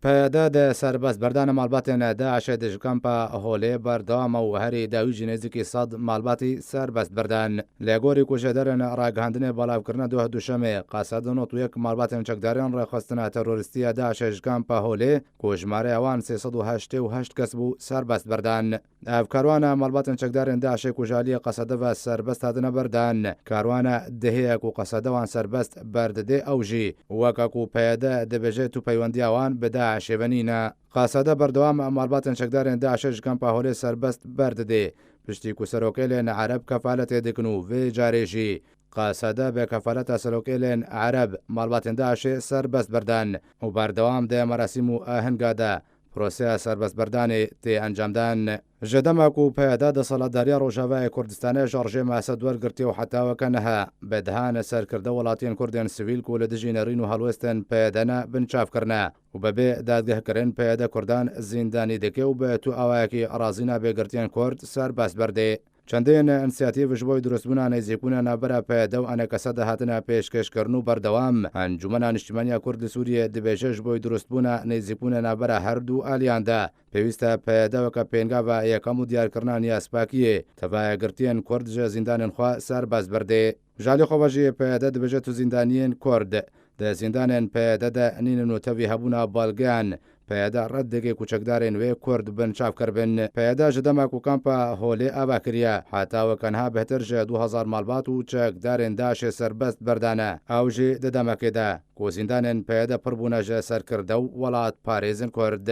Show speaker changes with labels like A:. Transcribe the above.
A: پەیەدا دە سەربەست بەردانە ماڵباتێنە داعشە دژکەمپە هۆلێ بەردەوامە و هەری داویژی نێزیکی سەد ماڵباتی سەربەست بەردان لێگۆری کوژەدەرن ڕاگەاندنێ بەڵاوکردنە دۆ دووشەمێ قاسەد و 91 ماڵباتێن چەکداریان ڕێخستنە تەرۆریستیە داعشە دژکەمپە هۆلێ کوژمارە ئەوان 388 کەس بوو سەربەست بەردان ئەڤکاروانە ماڵباتن چەکدارێن داعشەی کوژالیە قەسەدەڤە سەربەست هاتنە بەردان کاروانە دهەیەک و قەسەدەوان سەربەست بەردەدێ ئەوژی وەکەک و پەیەدە دەبێژێت و پەیوەندیاوان بەدا شێبەنینە قاسەدە بەردەوام ماڵباتن چەکدارێن داعشە دژکەمپە هۆلێ سەربەست بەردەدێ پشتی کوسەرۆکێلێن عەرەب کەفالەتێ دکن و vê جارێژی قاسەدە بێ کەفالەتە سەرۆکێلێن عەرەب ماڵباتن داعشێ سەربەست بەردان و بەردەوام دێ مەراسیم و ئاهەنگادا پرۆسەیە سەربەست بەردانێ تێ ئەنجامدان ژەدەماک و پەیەدا دەسەڵاتداریە ڕۆژاوای کوردستانە ژەڕژێ ماسە دووەرگرتی و حتاوەکە نەها بەدهانە سەرکردە وڵاتیان کوردێن سڤیل و لە دژی نەڕین و هەڵوێستن پەیەدەنە بنچافکردە و بەبێ دادگەهکردن پەیەدە کوردان زیندانی دەکێ و بە تو ئاوایەکی ئەڕازینا بێگرتیان کورد سەربەست بەردێ چەندێن ئەنسیاتیڤ ji بۆی دروستبوونا نێزیکبوونە نابەرە پەیەدە و ئەنەکەسە دەهاتنە پێشکەشکردن و بەردەوام ئەنجومەنە نیشتیمانیا کوردی سووریە دەبێژە ji بۆی دروستبوونە نێزیکبوونە نابەرە هەردوو ئالیاندا پێویستە پەیەدەوەکە پێنگاوە یەکەم و دیارکردنانی ئەسپاکیە تەڤایەگرتیان کورد ژە زیندانن خوا سەربەست بەردێ ژالی خۆبەژیە پەیەدە دەبێژێت و زیندانیên کورد دە زیندانên پەیەدەدە نینن و تەوی هەبوونا باڵگەیان پەیەدا ڕەتێکی کوچەکدارên wê کورد bin çavkirbin پەیەدا ji dema ku kampa holê ava kiriye hetawekenha bêhtir ji 2000 malbat û çekdarên daişê serbest berdane ew jî di demekê de ku zîndanên peyede pir bûne ji serkirde û welat parêzin Kurd